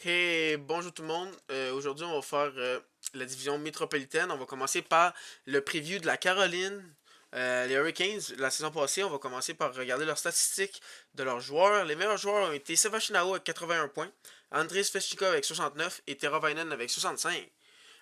Hey, bonjour tout le monde. Aujourd'hui, on va faire la division métropolitaine. On va commencer par le preview de la Caroline, les Hurricanes. La saison passée, on va commencer par regarder leurs statistiques de leurs joueurs. Les meilleurs joueurs ont été Sebastian Aho avec 81 points, Andrei Svechnikov avec 69 et Tero Vainen avec 65.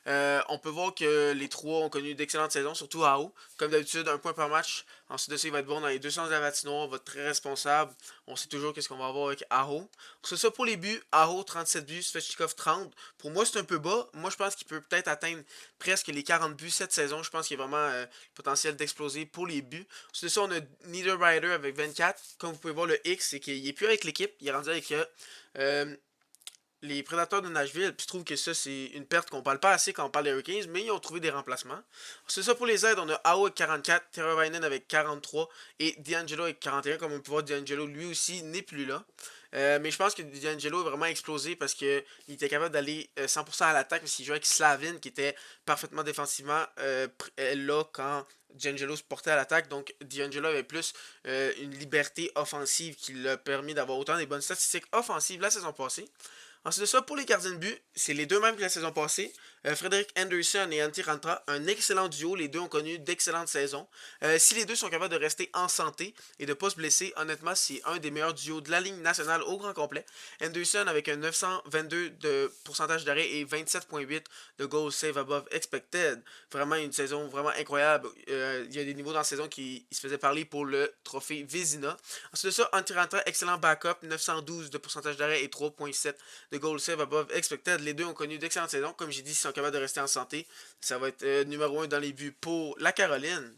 On peut voir que les trois ont connu d'excellentes saisons, surtout Aho. Comme d'habitude, un point par match. Ensuite de ça, il va être bon dans les deux sens de la patinoire, va être très responsable. On sait toujours qu'est-ce qu'on va avoir avec Aho. C'est ça pour les buts. Aho, 37 buts, Svechnikov, 30. Pour moi, c'est un peu bas. Moi, je pense qu'il peut peut-être atteindre presque les 40 buts cette saison. Je pense qu'il y a vraiment le potentiel d'exploser pour les buts. Ensuite de ça, on a Niederreiter avec 24. Comme vous pouvez voir, le X, c'est qu'il est plus avec l'équipe. Il est rendu avec les Prédateurs de Nashville. Puis je trouve que ça, c'est une perte qu'on parle pas assez quand on parle des Hurricanes, mais ils ont trouvé des remplacements. C'est ça pour les aides. On a Aho avec 44, Teravainen avec 43 et D'Angelo avec 41. Comme on peut voir, D'Angelo, lui aussi, n'est plus là. Mais je pense que D'Angelo a vraiment explosé parce qu'il était capable d'aller 100% à l'attaque parce qu'il jouait avec Slavin qui était parfaitement défensivement là quand D'Angelo se portait à l'attaque. Donc D'Angelo avait plus une liberté offensive qui l'a permis d'avoir autant des bonnes statistiques offensives la saison passée. Ensuite de ça, pour les gardiens de but, c'est les deux mêmes que la saison passée. Frédéric Anderson et Antti Ranta, un excellent duo. Les deux ont connu d'excellentes saisons. Si les deux sont capables de rester en santé et de ne pas se blesser, honnêtement, c'est un des meilleurs duos de la ligne nationale au grand complet. Anderson avec un 922 de pourcentage d'arrêt et 27,8 de goal save above expected. Vraiment une saison vraiment incroyable. Il y a des niveaux dans la saison qui se faisaient parler pour le trophée Vézina. Ensuite de ça, Antti Ranta, excellent backup, 912 de pourcentage d'arrêt et 3,7 de goal save above expected. Les deux ont connu d'excellentes saisons. Comme j'ai dit, s'ils sont capables de rester en santé, ça va être numéro 1 dans les buts pour la Caroline.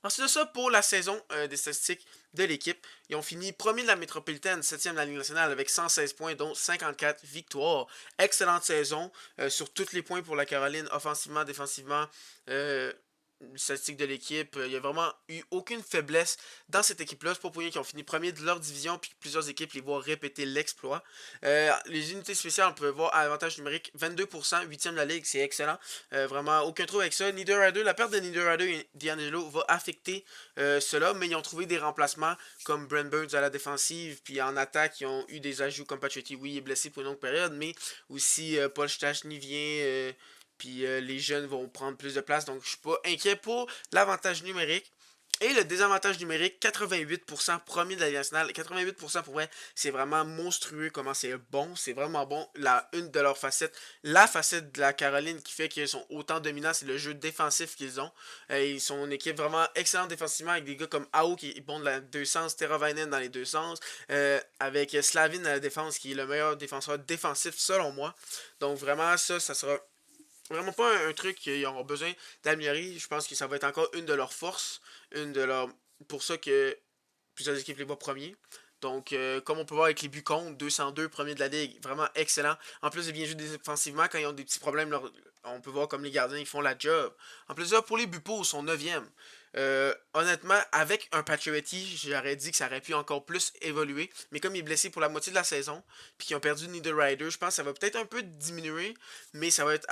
Ensuite de ça, pour la saison des statistiques de l'équipe, ils ont fini premier de la métropolitaine, 7e de la Ligue nationale avec 116 points, dont 54 victoires. Excellente saison sur tous les points pour la Caroline, offensivement, défensivement. Statistique de l'équipe. Il n'y a vraiment eu aucune faiblesse dans cette équipe-là. C'est pas pour rien qu'ils ont fini premier de leur division puis que plusieurs équipes les voient répéter l'exploit. Les unités spéciales, on peut voir à avantage numérique 22%, 8e de la ligue, c'est excellent. Vraiment, aucun trou avec ça. Niederreiter, la perte de Niederreiter et D'Angelo va affecter cela, mais ils ont trouvé des remplacements comme Brent Burns à la défensive, puis en attaque, ils ont eu des ajouts comme Pacioretty, oui, il est blessé pour une longue période, mais aussi Paul Stastny vient. Puis les jeunes vont prendre plus de place. Donc je suis pas inquiet pour l'avantage numérique. Et le désavantage numérique, 88% premier de la Ligue nationale. 88% pour vrai, c'est vraiment monstrueux comment c'est bon. C'est vraiment bon. Une de leurs facettes, la facette de la Caroline qui fait qu'ils sont autant dominants, c'est le jeu défensif qu'ils ont. Ils sont une équipe vraiment excellente défensivement avec des gars comme Aho qui est bon dans les deux sens, Teravainen dans les deux sens, avec Slavin à la défense qui est le meilleur défenseur défensif selon moi. Donc vraiment ça sera vraiment pas un truc qu'ils auront besoin d'améliorer. Je pense que ça va être encore une de leurs forces. Une de leurs. Pour ça que plusieurs équipes les voient premiers. Donc, comme on peut voir avec les buts contre, 202 premiers de la ligue, vraiment excellent. En plus de bien jouer défensivement, quand ils ont des petits problèmes, on peut voir comme les gardiens ils font la job. En plus de ça, pour les buts pour, ils sont 9e. Honnêtement, avec un Pacioretty, j'aurais dit que ça aurait pu encore plus évoluer. Mais comme il est blessé pour la moitié de la saison, puis qu'ils ont perdu Niederreiter, je pense que ça va peut-être un peu diminuer, mais ça va être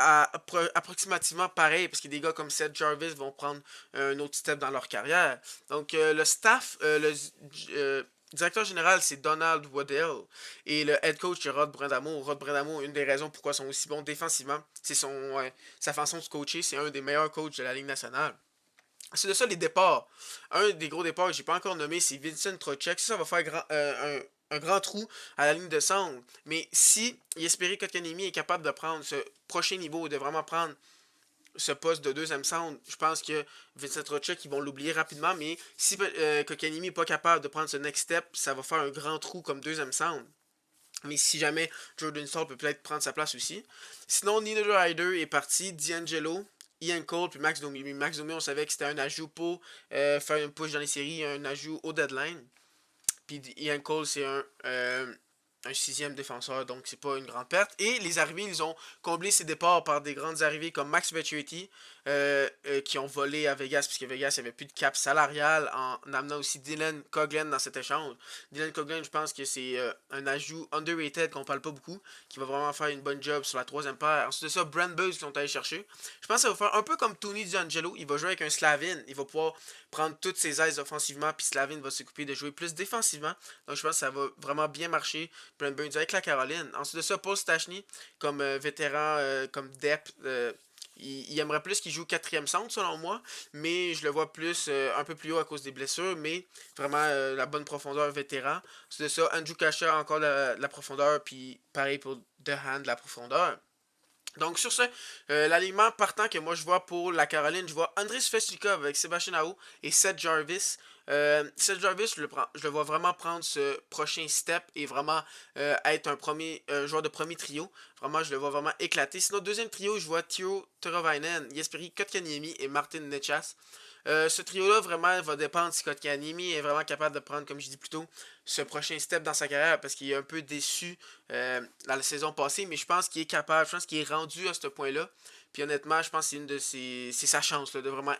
approximativement pareil, parce que des gars comme Seth Jarvis vont prendre un autre step dans leur carrière. Donc, le staff, le directeur général, c'est Donald Waddell. Et le head coach, c'est Rod Brind'Amour. Rod Brind'Amour, une des raisons pourquoi ils sont aussi bons défensivement, c'est sa façon de se coacher. C'est un des meilleurs coachs de la Ligue nationale. C'est de ça les départs. Un des gros départs que j'ai pas encore nommé, c'est Vincent Trocheck. Ça va faire un grand trou à la ligne de centre. Mais si Jesperi Kotkaniemi est capable de prendre ce prochain niveau, de vraiment prendre ce poste de deuxième centre, je pense que Vincent Trocheck, ils vont l'oublier rapidement. Mais si Kotkaniemi n'est pas capable de prendre ce next step, ça va faire un grand trou comme deuxième centre. Mais si jamais Jordan Stahl peut peut-être prendre sa place aussi. Sinon, Nino Ryder est parti. D'Angelo, Ian Cole puis Max Domi. Max Domi, on savait que c'était un ajout pour faire une push dans les séries, un ajout au deadline. Puis Ian Cole, c'est un sixième défenseur, donc c'est pas une grande perte. Et les arrivées, ils ont comblé ces départs par des grandes arrivées comme Max Pacioretty, qui ont volé à Vegas, puisque Vegas avait plus de cap salarial, en amenant aussi Dylan Coghlan dans cet échange. Dylan Coghlan, je pense que c'est un ajout underrated qu'on parle pas beaucoup, qui va vraiment faire une bonne job sur la troisième paire. Ensuite de ça, Brent Buzz qui sont allés chercher. Je pense que ça va faire un peu comme Tony D'Angelo, il va jouer avec un Slavin, il va pouvoir prendre toutes ses aises offensivement, puis Slavin va s'occuper de jouer plus défensivement. Donc je pense que ça va vraiment bien marcher. Brent Burns avec la Caroline. Ensuite de ça, Paul Stachny, comme vétéran, comme depth, il aimerait plus qu'il joue quatrième centre selon moi, mais je le vois plus un peu plus haut à cause des blessures, mais vraiment la bonne profondeur vétéran. Ensuite de ça, Andrew Kasha encore la profondeur, puis pareil pour Dehan de la profondeur. Donc sur ce, l'alignement partant que moi je vois pour la Caroline, je vois Andrés Svechnikov avec Sébastien Aho et Seth Jarvis. Seth Jarvis, je le vois vraiment prendre ce prochain step et vraiment être un premier joueur de premier trio. Vraiment, je le vois vraiment éclater. Sinon, deuxième trio, je vois Teo Teravainen, Jesperi Kotkaniemi et Martin Necas. Ce trio-là, vraiment, va dépendre si Kotkaniemi est vraiment capable de prendre, comme je dis plus tôt, ce prochain step dans sa carrière parce qu'il est un peu déçu dans la saison passée, mais je pense qu'il est capable, je pense qu'il est rendu à ce point-là. Puis honnêtement, je pense que c'est sa chance là, de vraiment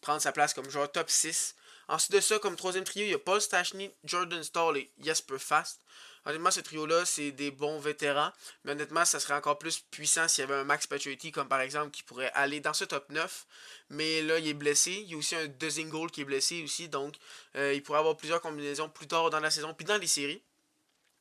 prendre sa place comme joueur top 6. Ensuite de ça, comme troisième trio, il y a Paul Stachny, Jordan Stahl et Jesper Fast. Honnêtement, ce trio-là, c'est des bons vétérans. Mais honnêtement, ça serait encore plus puissant s'il y avait un Max Pacioretty, comme par exemple, qui pourrait aller dans ce top 9. Mais là, il est blessé. Il y a aussi un Dzingel qui est blessé aussi. Donc, il pourrait avoir plusieurs combinaisons plus tard dans la saison, puis dans les séries.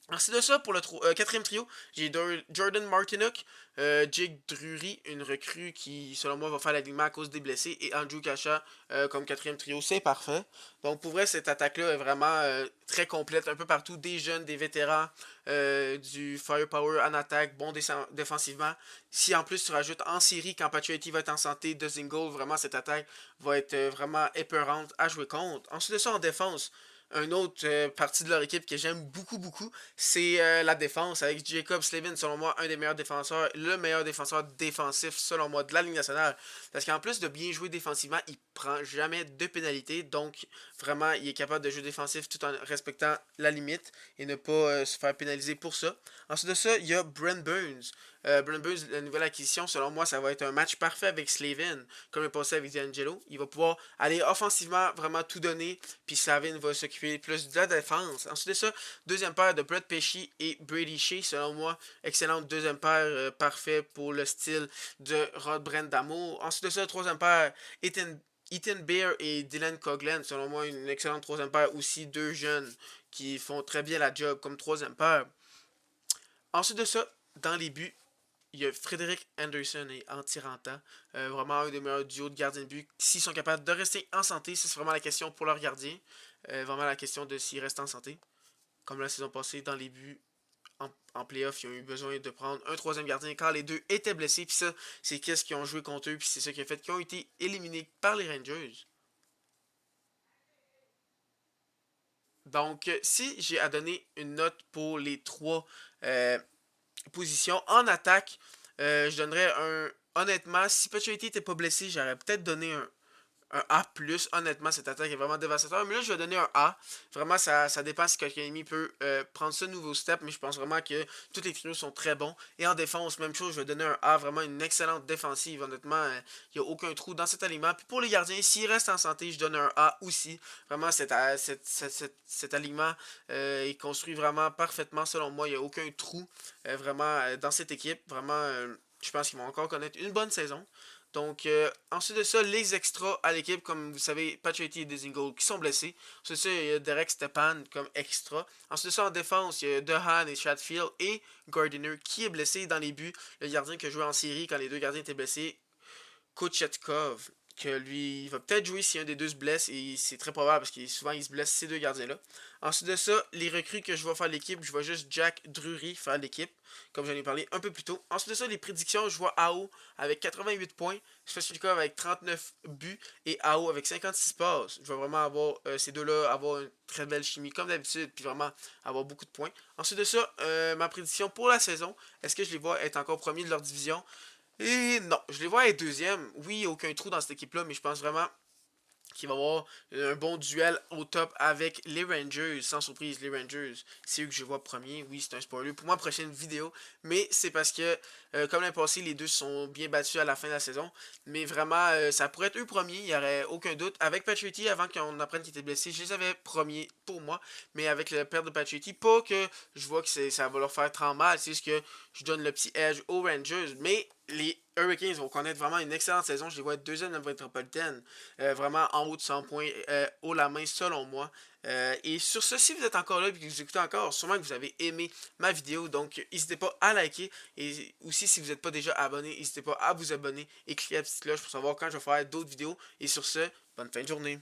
Ensuite de ça, pour le quatrième trio, j'ai Jordan Martinook, Jake Drury, une recrue qui, selon moi, va faire l'alignement à cause des blessés, et Andrew Kasha comme quatrième trio. C'est parfait. Donc, pour vrai, cette attaque-là est vraiment très complète, un peu partout. Des jeunes, des vétérans, du firepower en attaque, bon défensivement. Si en plus tu rajoutes en série, quand Pacioretty va être en santé, de Zingle, vraiment cette attaque va être vraiment épeurante à jouer contre. Ensuite de ça, en défense, une autre partie de leur équipe que j'aime beaucoup, beaucoup, c'est la défense avec Jacob Slavin, selon moi, un des meilleurs défenseurs, le meilleur défenseur défensif, selon moi, de la Ligue nationale. Parce qu'en plus de bien jouer défensivement, il prend jamais de pénalité, donc vraiment, il est capable de jouer défensif tout en respectant la limite et ne pas se faire pénaliser pour ça. Ensuite de ça, il y a Brent Burns. Brent Burns, la nouvelle acquisition, selon moi, ça va être un match parfait avec Slavin, comme il passé avec D'Angelo. Il va pouvoir aller offensivement, vraiment tout donner, puis Slavin va s'occuper plus de la défense. Ensuite de ça, deuxième paire de Brett Pesci et Brady Shea, selon moi, excellente deuxième paire, parfait pour le style de Rod Brendamo. Ensuite de ça, troisième paire, Ethan Bear et Dylan Coghlan, selon moi, une excellente troisième paire aussi, deux jeunes qui font très bien la job comme troisième paire. Ensuite de ça, dans les buts, il y a Frédéric Anderson et Antiranta. Vraiment un des meilleurs duos de gardiens de but. S'ils sont capables de rester en santé, c'est vraiment la question pour leur gardien. Vraiment la question de s'ils restent en santé. Comme la saison passée, dans les buts en playoff, ils ont eu besoin de prendre un troisième gardien quand les deux étaient blessés. Puis ça, c'est qu'est-ce qu'ils ont joué contre eux. Puis c'est ça qui a fait qu'ils ont été éliminés par les Rangers. Donc, si j'ai à donner une note pour les trois euh, positions en attaque, je donnerais un. Honnêtement, si Pacioretty n'était pas blessé, j'aurais peut-être donné un A+. Honnêtement, cette attaque est vraiment dévastateur. Mais là, je vais donner un A. Vraiment, ça dépend si Kotkaniemi peut prendre ce nouveau step. Mais je pense vraiment que tous les trios sont très bons. Et en défense, même chose, je vais donner un A. Vraiment une excellente défensive. Honnêtement, il n'y a aucun trou dans cet alignement. Puis pour les gardiens, s'ils restent en santé, je donne un A aussi. Vraiment, cet alignement est construit vraiment parfaitement. Selon moi, il n'y a aucun trou vraiment dans cette équipe. Vraiment, je pense qu'ils vont encore connaître une bonne saison. Donc, ensuite de ça, les extras à l'équipe, comme vous savez, Pacioretty et Dzingel qui sont blessés. Ensuite de ça, il y a Derek Stepan comme extra. Ensuite de ça, en défense, il y a Dehan et Chatfield et Gardiner qui est blessé dans les buts. Le gardien qui a joué en série quand les deux gardiens étaient blessés, Kochetkov, que lui, il va peut-être jouer si un des deux se blesse, et c'est très probable parce qu'il souvent il se blesse ces deux gardiens-là. Ensuite de ça, les recrues que je vais faire l'équipe, je vois juste Jack Drury faire l'équipe, comme j'en ai parlé un peu plus tôt. Ensuite de ça, les prédictions, je vois AO avec 88 points, Svechnikov avec 39 buts et AO avec 56 passes. Je vais vraiment avoir ces deux-là avoir une très belle chimie comme d'habitude, puis vraiment avoir beaucoup de points. Ensuite de ça, ma prédiction pour la saison, est-ce que je les vois être encore premiers de leur division? Et non, je les vois être deuxième. Oui, aucun trou dans cette équipe-là, mais je pense vraiment qu'il va y avoir un bon duel au top avec les Rangers. Sans surprise, les Rangers, c'est eux que je vois premier. Oui, c'est un spoiler pour ma prochaine vidéo, mais c'est parce que, comme l'année passée, les deux sont bien battus à la fin de la saison. Mais vraiment, ça pourrait être eux premiers, il n'y aurait aucun doute. Avec Pacioretty, avant qu'on apprenne qu'il était blessé, je les avais premiers pour moi, mais avec la perte de Pacioretty, pas que je vois que ça va leur faire trop mal, c'est juste que je donne le petit edge aux Rangers, mais les Hurricanes vont connaître vraiment une excellente saison. Je les vois être deuxième de la métropolitaine. Vraiment en haut de 100 points, haut la main selon moi. Et sur ce, si vous êtes encore là et que vous écoutez encore, sûrement que vous avez aimé ma vidéo. Donc, n'hésitez pas à liker. Et aussi, si vous n'êtes pas déjà abonné, n'hésitez pas à vous abonner et cliquer la petite cloche pour savoir quand je vais faire d'autres vidéos. Et sur ce, bonne fin de journée.